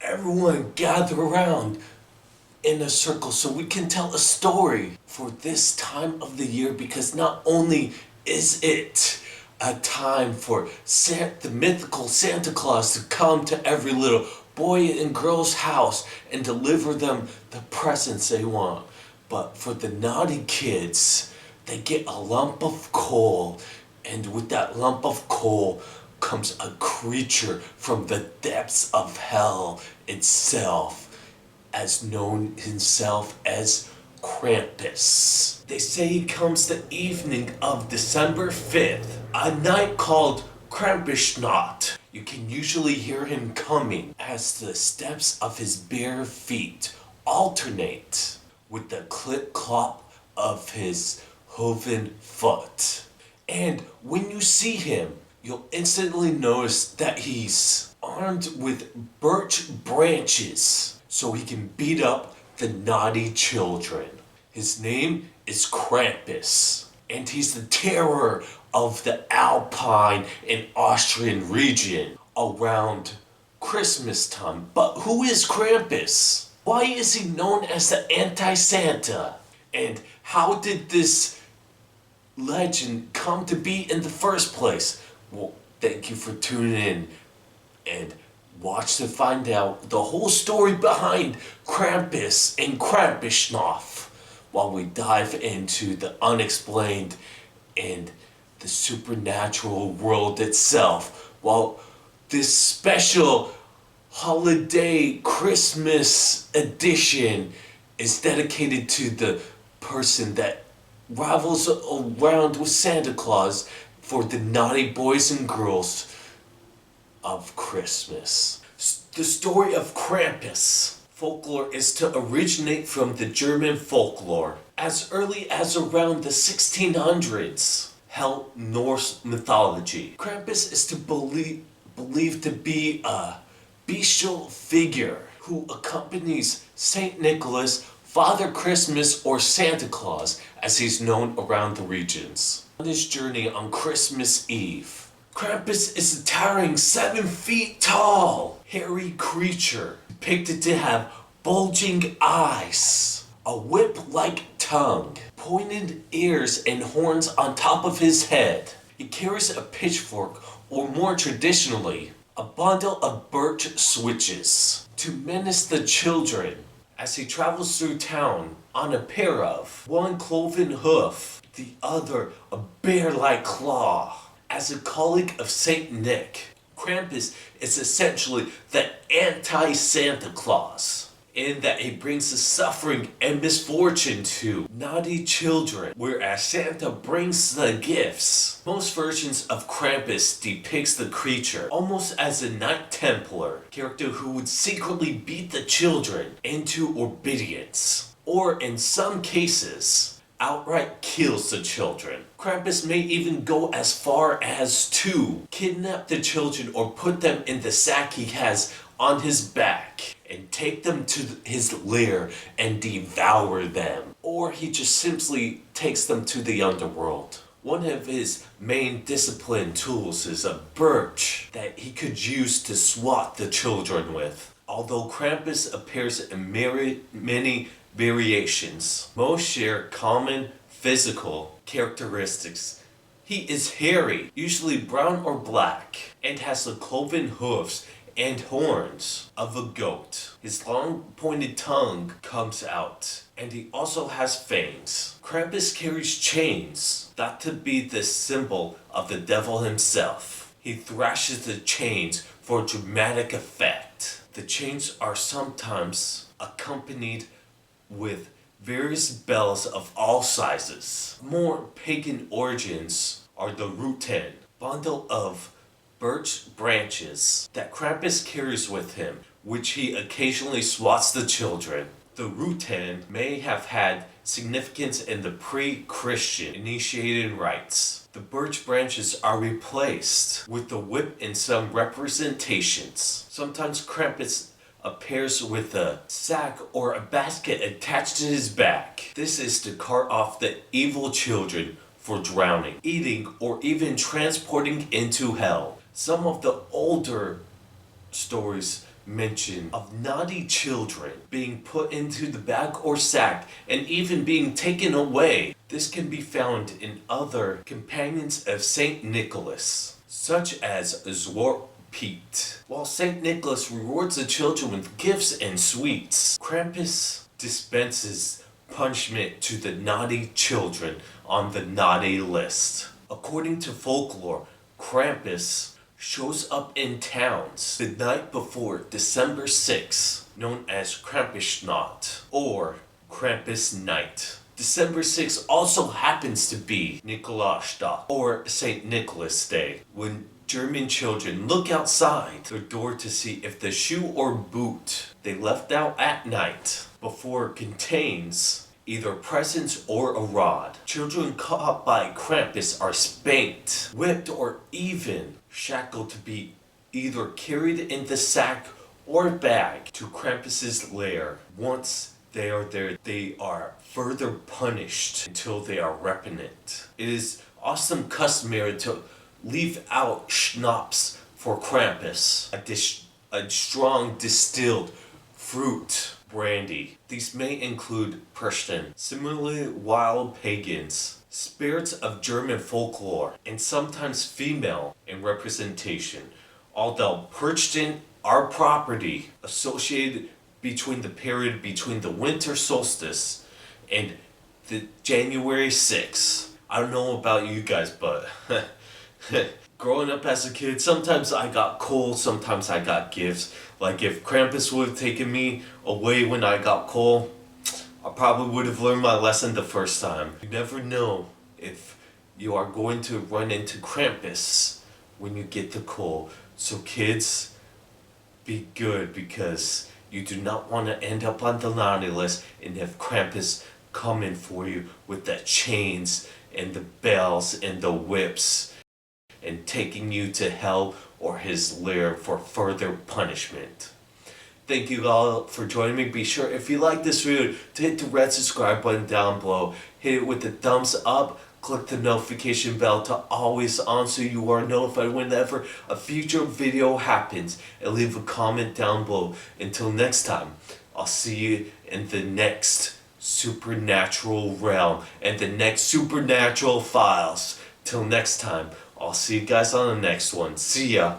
everyone gather around in a circle so we can tell a story for this time of the year, because not only is it a time for the mythical Santa Claus to come to every little boy and girl's house and deliver them the presents they want, but for the naughty kids, they get a lump of coal, and with that lump of coal comes a creature from the depths of hell itself, as known himself as Krampus. They say he comes the evening of December 5th, a night called krampusnacht. You can usually hear him coming as the steps of his bare feet alternate with the clip-clop of his hoven foot. And when you see him, you'll instantly notice that he's armed with birch branches so he can beat up the naughty children. His name is Krampus, and he's the terror of the Alpine and Austrian region around Christmas time. But who is Krampus? Why is he known as the anti-Santa? And how did this legend come to be in the first place? Well, thank you for tuning in and watch to find out the whole story behind Krampus and Krampusnacht while we dive into the unexplained and the supernatural world itself, while this special holiday Christmas edition is dedicated to the person that travels around with Santa Claus for the naughty boys and girls of Christmas. The story of Krampus folklore is to originate from the German folklore as early as around the 1600s. Hell Norse mythology. Krampus is believed to be a bestial figure who accompanies Saint Nicholas, Father Christmas, or Santa Claus, as he's known around the regions. On his journey on Christmas Eve, Krampus is a towering 7 feet tall, hairy creature depicted to have bulging eyes, a whip-like tongue, pointed ears and horns on top of his head. He carries a pitchfork, or more traditionally, a bundle of birch switches, to menace the children as he travels through town on a pair of one cloven hoof, the other a bear-like claw. As a colleague of Saint Nick, Krampus is essentially the anti-Santa Claus, in that he brings the suffering and misfortune to naughty children, whereas Santa brings the gifts. Most versions of Krampus depicts the creature almost as a Knight Templar character who would secretly beat the children into obedience, or in some cases, outright kills the children. Krampus may even go as far as to kidnap the children or put them in the sack he has on his back and take them to his lair and devour them. Or he just simply takes them to the underworld. One of his main discipline tools is a birch that he could use to swat the children with. Although Krampus appears in many variations, most share common physical characteristics. He is hairy, usually brown or black, and has the cloven hoofs and horns of a goat. His long pointed tongue comes out, and he also has fangs. Krampus carries chains, thought to be the symbol of the devil himself. He thrashes the chains for dramatic effect. The chains are sometimes accompanied with various bells of all sizes. More pagan origins are the rutan, bundle of birch branches that Krampus carries with him, which he occasionally swats the children. The rutan may have had significance in the pre-Christian initiated rites. The birch branches are replaced with the whip in some representations. Sometimes Krampus appears with a sack or a basket attached to his back. This is to cart off the evil children for drowning, eating, or even transporting into hell. Some of the older stories mention of naughty children being put into the bag or sack and even being taken away. This can be found in other companions of Saint Nicholas, such as Pete. While St. Nicholas rewards the children with gifts and sweets, Krampus dispenses punishment to the naughty children on the naughty list. According to folklore, Krampus shows up in towns the night before December 6th, known as Krampusnacht or Krampus night. December 6th also happens to be Nikolaustag or St. Nicholas Day, when German children look outside their door to see if the shoe or boot they left out at night before contains either presents or a rod. Children caught by Krampus are spanked, whipped, or even shackled to be either carried in the sack or bag to Krampus's lair. Once they are there, they are further punished until they are repentant. It is awesome customary to leave out schnapps for Krampus, a strong distilled fruit brandy. These may include Prussian, similarly wild pagans, spirits of German folklore, and sometimes female in representation, although perched in our property associated between the period between the winter solstice and the January 6th. I don't know about you guys, but growing up as a kid, sometimes I got coal, sometimes I got gifts. Like if Krampus would have taken me away when I got coal, I probably would have learned my lesson the first time. You never know if you are going to run into Krampus when you get the coal. So kids, be good, because you do not want to end up on the naughty list and have Krampus coming for you with the chains and the bells and the whips and taking you to hell or his lair for further punishment. Thank you all for joining me. Be sure, if you like this video, to hit the red subscribe button down below. Hit it with the thumbs up. Click the notification bell to always on so you are notified whenever a future video happens. And leave a comment down below. Until next time, I'll see you in the next supernatural realm and the next supernatural files. Till next time, I'll see you guys on the next one. See ya.